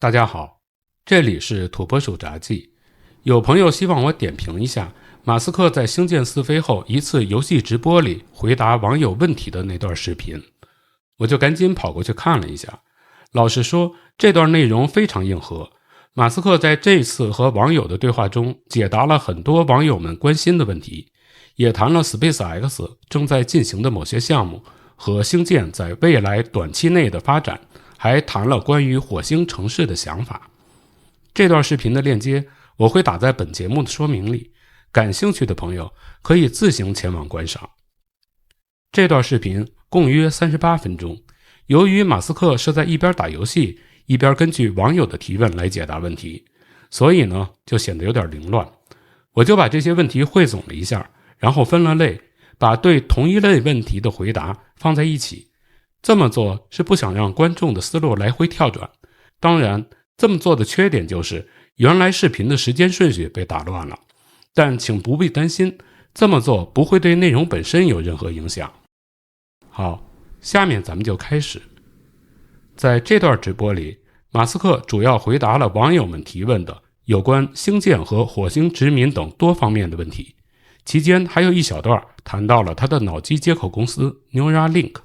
大家好，这里是土拨鼠杂记。有朋友希望我点评一下马斯克在星舰试飞后一次游戏直播里回答网友问题的那段视频，我就赶紧跑过去看了一下。老实说，这段内容非常硬核。马斯克在这次和网友的对话中解答了很多网友们关心的问题，也谈了 SpaceX 正在进行的某些项目和星舰在未来短期内的发展，还谈了关于火星城市的想法。这段视频的链接我会打在本节目的说明里，感兴趣的朋友可以自行前往观赏。这段视频共约38分钟，由于马斯克是在一边打游戏一边根据网友的提问来解答问题，所以呢就显得有点凌乱。我就把这些问题汇总了一下，然后分了类，把对同一类问题的回答放在一起。这么做是不想让观众的思路来回跳转，当然这么做的缺点就是原来视频的时间顺序被打乱了，但请不必担心，这么做不会对内容本身有任何影响。好，下面咱们就开始。在这段直播里，马斯克主要回答了网友们提问的有关星舰和火星殖民等多方面的问题，期间还有一小段谈到了他的脑机接口公司 Neuralink。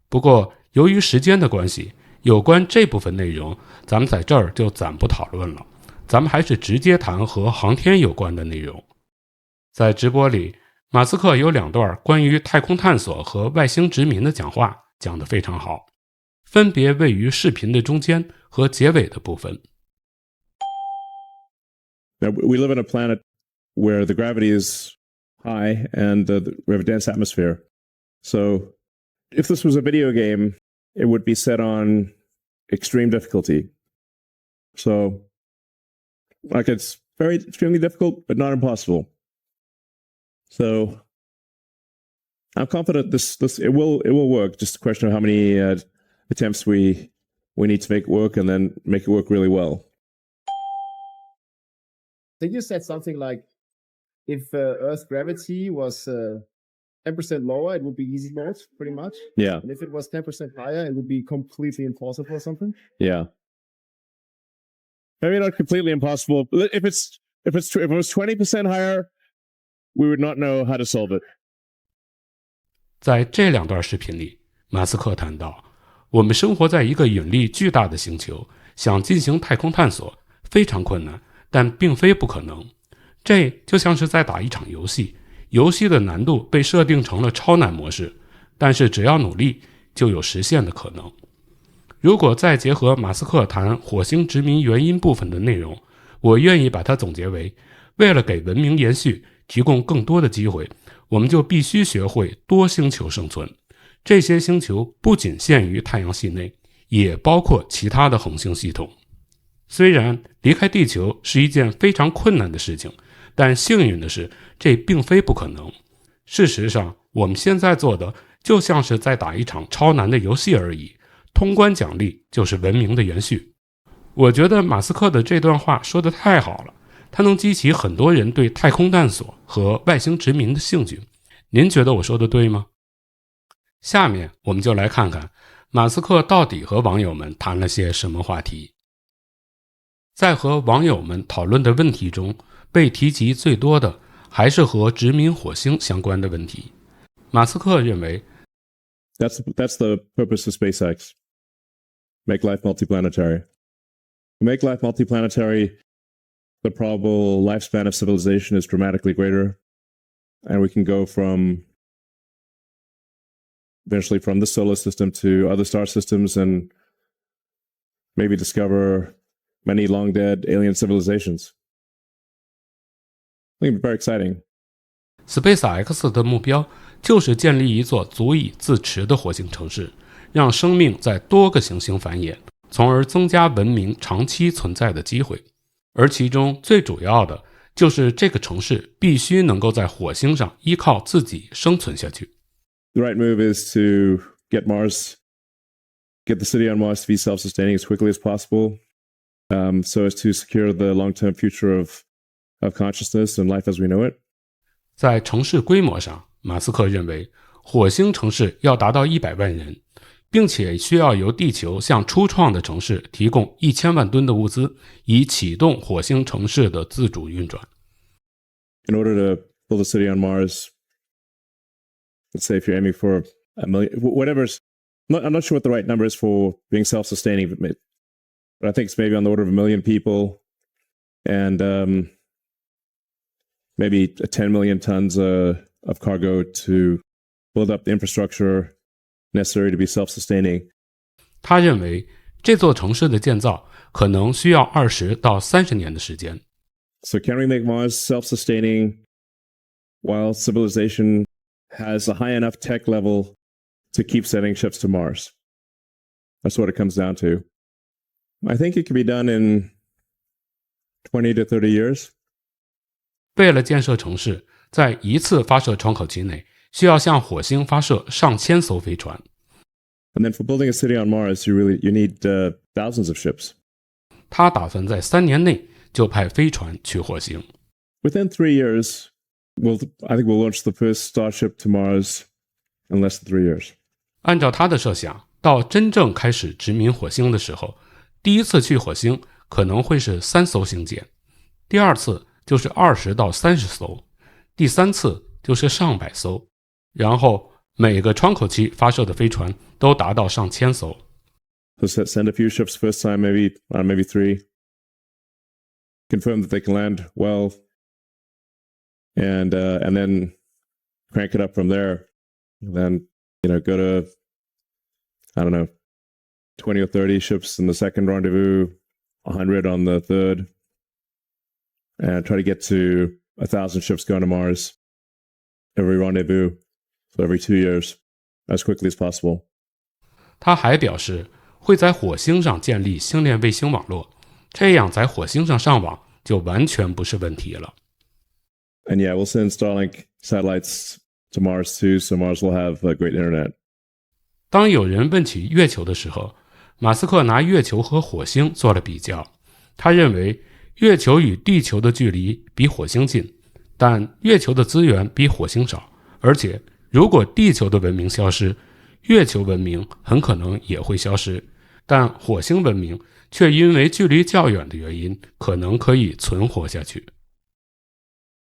不过由于时间的关系，有关这部分内容咱们在这儿就暂不讨论了，咱们还是直接谈和航天有关的内容。在直播里，马斯克有2段关于太空探索和外星殖民的讲话，讲得非常好，分别位于视频的中间和结尾的部分。 Now, we live on a planet where the gravity is high and we have a dense atmosphere. So if this was a video game, it would be set on extreme difficulty. So, like, it's very extremely difficult, but not impossible. So, I'm confident this it will work. Just a question of how many attempts we need to make it work, and then make it work really well. I think you said something like, if Earth's gravity was 10% lower, it would be easy mode, pretty much. Yeah. And if it was 10% higher, it would be completely impossible or something. Yeah. Maybe not completely impossible. But if it was 20% higher, we would not know how to solve it. 在这2段视频里，马斯克谈到，我们生活在一个引力巨大的星球，想进行太空探索非常困难，但并非不可能。这就像是在打一场游戏，游戏的难度被设定成了超难模式，但是只要努力就有实现的可能。如果再结合马斯克谈火星殖民原因部分的内容，我愿意把它总结为，为了给文明延续提供更多的机会，我们就必须学会多星球生存。这些星球不仅限于太阳系内，也包括其他的恒星系统。虽然离开地球是一件非常困难的事情，但幸运的是，这并非不可能。事实上，我们现在做的就像是在打一场超难的游戏而已，通关奖励就是文明的延续。我觉得马斯克的这段话说得太好了，他能激起很多人对太空探索和外星殖民的兴趣。您觉得我说的对吗？下面我们就来看看马斯克到底和网友们谈了些什么话题。在和网友们讨论的问题中，被提及最多的还是和殖民火星相关的问题。马斯克认为 That's the purpose of SpaceX. Make life multiplanetary. Make life multiplanetary, the probable lifespan of civilization is dramatically greater, and we can go eventually from the solar system to other star systems and maybe discover many long-dead alien civilizations. I think it's very exciting. SpaceX 的目标就是建立一座足以自持的火星城市，让生命在多个行星繁衍，从而增加文明长期存在的机会。而其中最主要的就是这个城市必须能够在火星上依靠自己生存下去。The right move is to get the city on Mars to be self-sustaining as quickly as possible, so as to secure the long-term future of consciousness and life as we know it. 在城市规模上，马斯克认为火星城市要达到100万人，并且需要由地球向初创的城市提供1000万吨的物资，以启动火星城市的自主运转。In order to build a city on Mars, let's say if you're aiming for a million, whatever's, I'm not sure what the right number is for being self-sustaining, but I think it's maybe on the order of 1 million people and maybe 10 million tons of cargo to build up the infrastructure necessary to be self-sustaining. 他认为这座城市的建造可能需要20到30年的时间。So can we make Mars self-sustaining while civilization has a high enough tech level to keep sending ships to Mars? That's what it comes down to. I think it can be done in 20 to 30 years. 为了建设城市，在一次发射窗口期内，需要向火星发射上千艘飞船。And then for building a city on Mars, you need thousands of ships. 他打算在3年内就派飞船去火星。Within 3 years, I think we'll launch the first Starship to Mars in less than 3 years. 按照他的设想，到真正开始殖民火星的时候，第一次去火星可能会是3艘星舰，第二次就是20到30艘，第三次就是上百艘，然后每个窗口期发射的飞船都达到上千艘。So send a few ships first time, maybe 3. Confirm that they can land well, and then crank it up from there. And then go to 20 or 30 ships in the second rendezvous, 100 on the third, and try to get to 1,000 ships going to Mars every rendezvous, so every 2 years, as quickly as possible. 他还表示会在火星上建立星链卫星网络，这样在火星上上网就完全不是问题了。And yeah, we'll send Starlink satellites to Mars too, so Mars will have a great internet. 当有人问起月球的时候，马斯克拿月球和火星做了比较。他认为月球与地球的距离比火星近，但月球的资源比火星少，而且如果地球的文明消失，月球文明很可能也会消失，但火星文明却因为距离较远的原因，可能可以存活下去。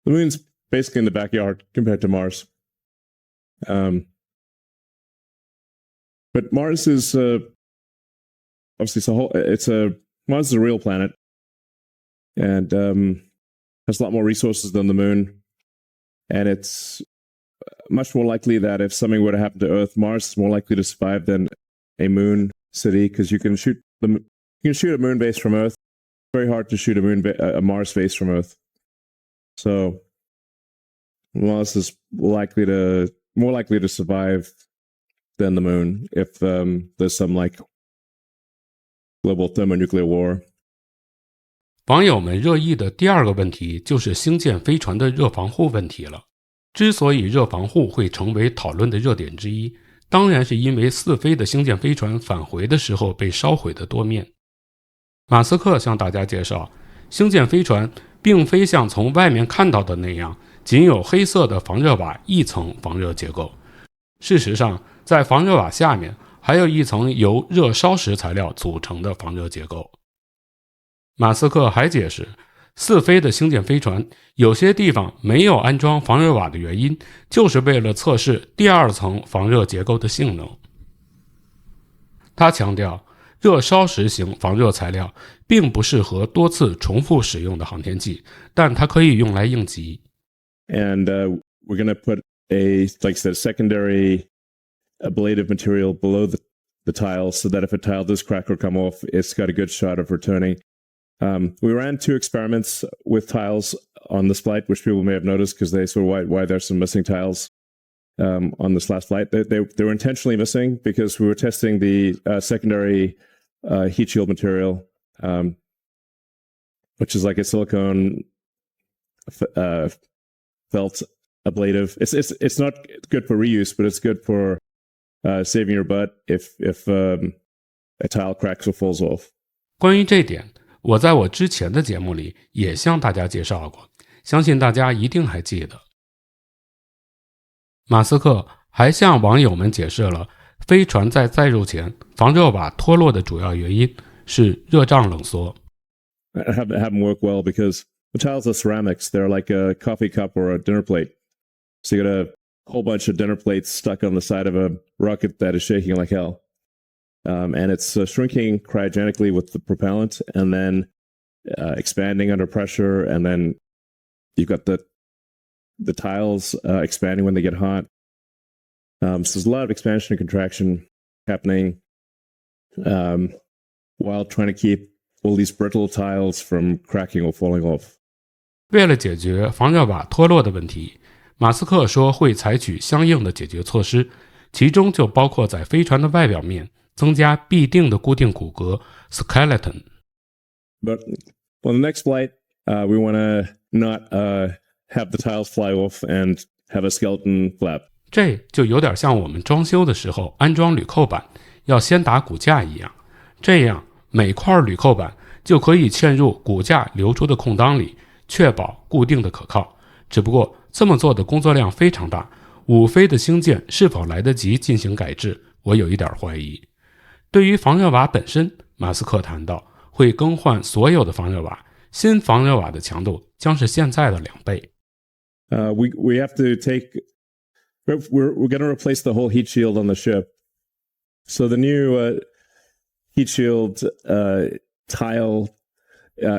The moon's basically in the backyard compared to Mars. But Mars is obviously Mars is a real planet, and has a lot more resources than the moon, and it's much more likely that if something were to happen to Earth, Mars is more likely to survive than a moon city, because you can shoot a moon base from Earth. It's very hard to shoot a Mars base from Earth. So Mars is more likely to survive than the moon if there's some global thermonuclear war. 网友们热议的第二个问题就是星舰飞船的热防护问题了。之所以热防护会成为讨论的热点之一，当然是因为4飞的星舰飞船返回的时候被烧毁的多面。马斯克向大家介绍，星舰飞船并非像从外面看到的那样，仅有黑色的防热瓦一层防热结构。事实上，在防热瓦下面还有一层由热烧石材料组成的防热结构。马斯克还解释，4飞的星舰飞船有些地方没有安装防热瓦的原因，就是为了测试第二层防热结构的性能。他强调，热烧石型防热材料并不适合多次重复使用的航天器，但它可以用来应急。And we're going to put secondary ablative material below the tile, so that if a tile does crack or come off, it's got a good shot of returning. We ran 2 experiments with tiles on this flight, which people may have noticed because they saw why there's some missing tiles on this last flight. They were intentionally missing because we were testing the secondary heat shield material, which is like a silicone felt ablative. It's not good for reuse, but it's good for saving your butt if a tile cracks or falls off. 关于这点，我在我之前的节目里也向大家介绍过，相信大家一定还记得。马斯克还向网友们解释了飞船在载入前防热瓦脱落的主要原因是热胀冷缩。Have them work well because the tiles are ceramics. They're like a coffee cup or a dinner plate. So you got a whole bunch of dinner plates stuck on the side of a rocket that is shaking like hell. And it's shrinking cryogenically with the propellant and then expanding under pressure. And then you've got the tiles expanding when they get hot. So there's a lot of expansion and contraction happening while trying to keep all these brittle tiles from cracking or falling off. 为了解决防热瓦脱落的问题，马斯克说会采取相应的解决措施，其中就包括在飞船的外表面增加必定的固定骨骼 skeleton。 But on the next flight, we want to not have the tiles fly off and have a skeleton flap. 这就有点像我们装修的时候安装铝扣板要先打骨架一样，这样每块铝扣板就可以嵌入骨架留出的空当里，确保固定的可靠。只不过这么做的工作量非常大，五飞的星舰是否来得及进行改制，我有一点怀疑。对于防热瓦本身，马斯克谈到会更换所有的防热瓦，新防热瓦的强度将是现在的2倍。We have to take. We're going to replace the whole heat shield on the ship. So the new heat shield tile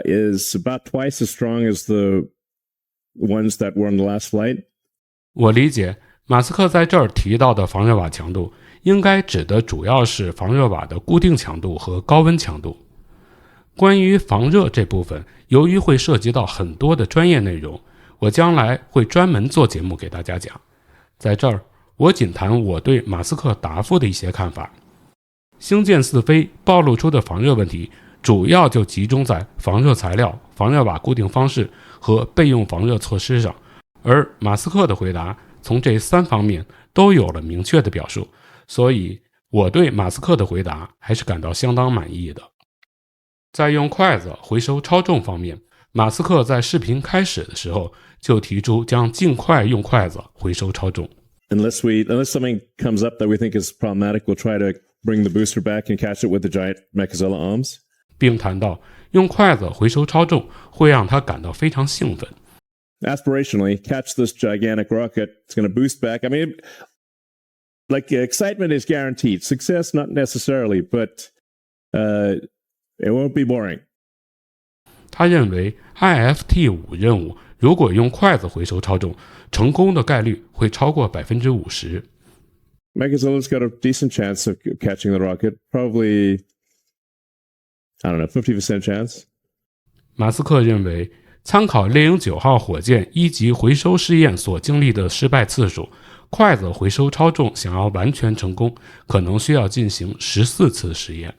is about twice as strong as the ones that were on the last flight. 我理解马斯克在这儿提到的防热瓦强度，应该指的主要是防热瓦的固定强度和高温强度。关于防热这部分，由于会涉及到很多的专业内容，我将来会专门做节目给大家讲。在这儿，我仅谈我对马斯克答复的一些看法。星舰4飞暴露出的防热问题，主要就集中在防热材料、防热瓦固定方式和备用防热措施上，而马斯克的回答从这3方面都有了明确的表述，所以我对马斯克的回答还是感到相当满意的。在用筷子回收超重方面，马斯克在视频开始的时候就提出将尽快用筷子回收超重。Unless something comes up that we think is problematic, we'll try to bring the booster back and catch it with the giant Mechazilla arms. 并谈到用筷子回收超重会让他感到非常兴奋。Aspirationally, catch this gigantic rocket. It's going to boost back. I mean, like excitement is guaranteed. Success, not necessarily, but it won't be boring. 他认为 IFT-5 任务如果用筷子回收超重，成功的概率会超过 50%。 Mechazilla's got a decent chance of catching the rocket. Probably, I don't know, 50% chance. 马斯克认为，参考猎鹰9号火箭1级回收试验所经历的失败次数，筷子回收超重想要完全成功，可能需要进行14次实验。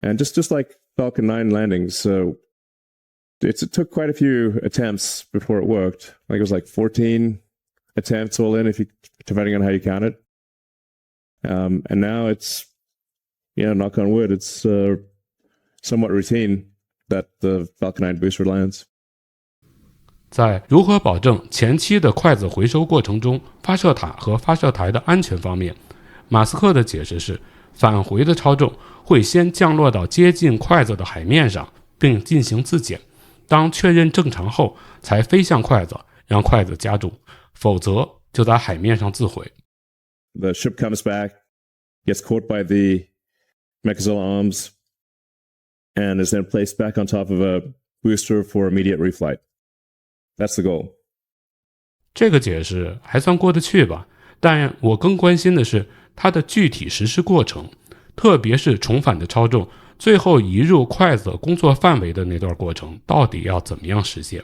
And just like Falcon 9 landings, it took quite a few attempts before it worked. Like it was like 14 attempts all in, depending on how you count it. And now it's, knock on wood, it's somewhat routine that the Falcon 9 booster lands. 在如何保证前期的筷子回收过程中发射塔和发射台的安全方面，马斯克的解释是，返回的超重会先降落到接近筷子的海面上，并进行自检。当确认正常后，才飞向筷子，让筷子夹住，否则就在海面上自毁。 The ship comes back, gets caught by the Mechazilla arms, and is then placed back on top of a booster for immediate reflight. That's the goal. 这个解释还算过得去吧，但我更关心的是它的具体实施过程，特别是重返的超重最后移入筷子工作范围的那段过程到底要怎么样实现。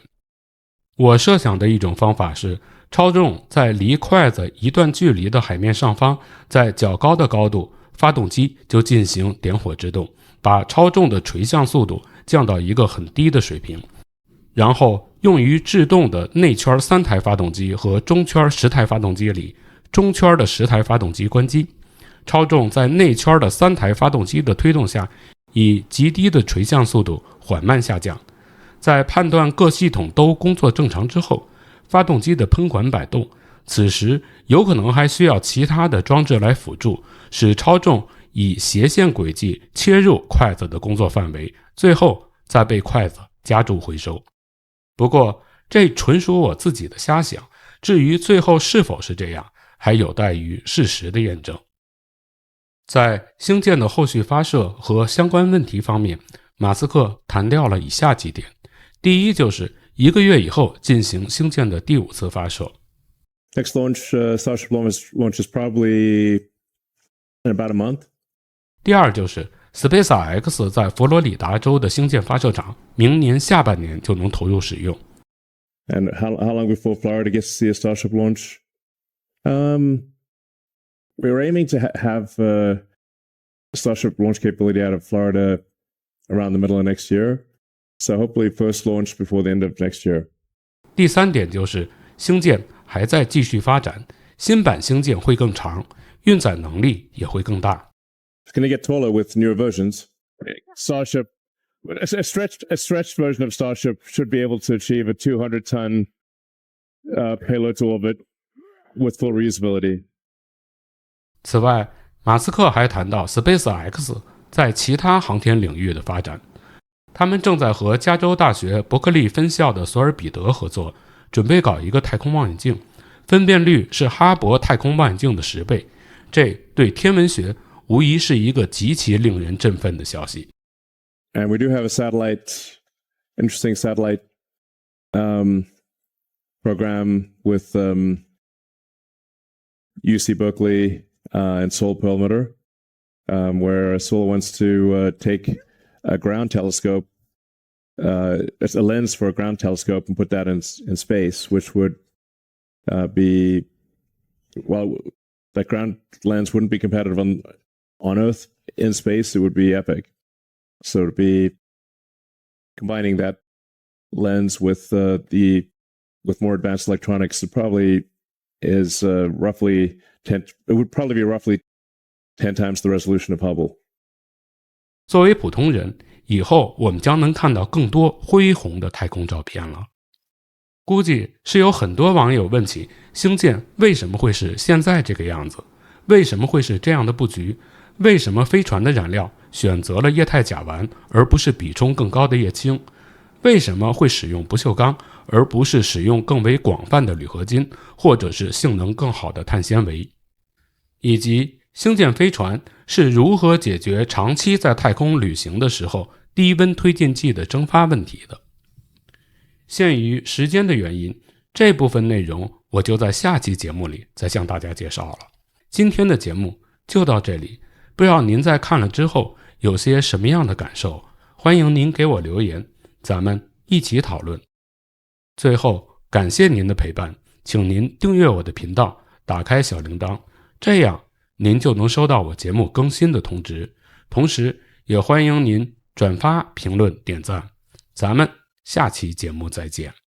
我设想的一种方法是，超重在离筷子一段距离的海面上方，在较高的高度，发动机就进行点火制动，把超重的垂向速度降到一个很低的水平，然后用于制动的内圈3台发动机和中圈10台发动机里，中圈的10台发动机关机，超重在内圈的3台发动机的推动下，以极低的垂向速度缓慢下降。在判断各系统都工作正常之后，发动机的喷管摆动，此时有可能还需要其他的装置来辅助，使超重以斜线轨迹切入筷子的工作范围，最后再被筷子夹住回收。不过这纯属我自己的瞎想，至于最后是否是这样，还有待于事实的验证。在星舰的后续发射和相关问题方面，马斯克谈掉了以下几点。第一，就是1个月以后进行星舰的第5次发射。Next launch, Starship launch is probably in about a month. 第二，就是 SpaceX 在佛罗里达州的星舰发射场明年下半年就能投入使用。And how long before Florida gets to see a Starship launch? We're aiming to have Starship launch capability out of Florida around the middle of next year. So hopefully first launch before the end of next year. 第三点就是星舰还在继续发展，新版星舰会更长，运载能力也会更大。It's going to get taller with newer versions. Starship, a stretched version of Starship should be able to achieve a 200-ton payload to orbit with full reusability. 此外，马斯克还谈到 SpaceX 在其他航天领域的发展。他们正在和加州大学伯克利分校的索尔彼得合作，准备搞一个太空望远镜，分辨率是哈勃太空望远镜的10倍。这对天文学无疑是一个极其令人振奋的消息。And we do have a interesting satellite program with UC Berkeley and Seoul Perlmutter, where Seoul wants to take a ground telescope, a lens for a ground telescope, and put that in space, which would be, well, that ground lens wouldn't be competitive on Earth. In space, it would be epic. So to be combining that lens with more advanced electronics, it probably is roughly 10. It would probably be roughly 10 times the resolution of Hubble. 作为普通人，以后我们将能看到更多恢宏的太空照片了。估计是有很多网友问起星舰为什么会是现在这个样子，为什么会是这样的布局，为什么飞船的燃料选择了液态甲烷而不是比重更高的液氢，为什么会使用不锈钢而不是使用更为广泛的铝合金或者是性能更好的碳纤维，以及星舰飞船是如何解决长期在太空旅行的时候低温推进剂的蒸发问题的。限于时间的原因，这部分内容我就在下期节目里再向大家介绍了。今天的节目就到这里，不知道您在看了之后有些什么样的感受，欢迎您给我留言，咱们一起讨论。最后感谢您的陪伴，请您订阅我的频道，打开小铃铛，这样您就能收到我节目更新的通知，同时也欢迎您转发、评论、点赞。咱们下期节目再见。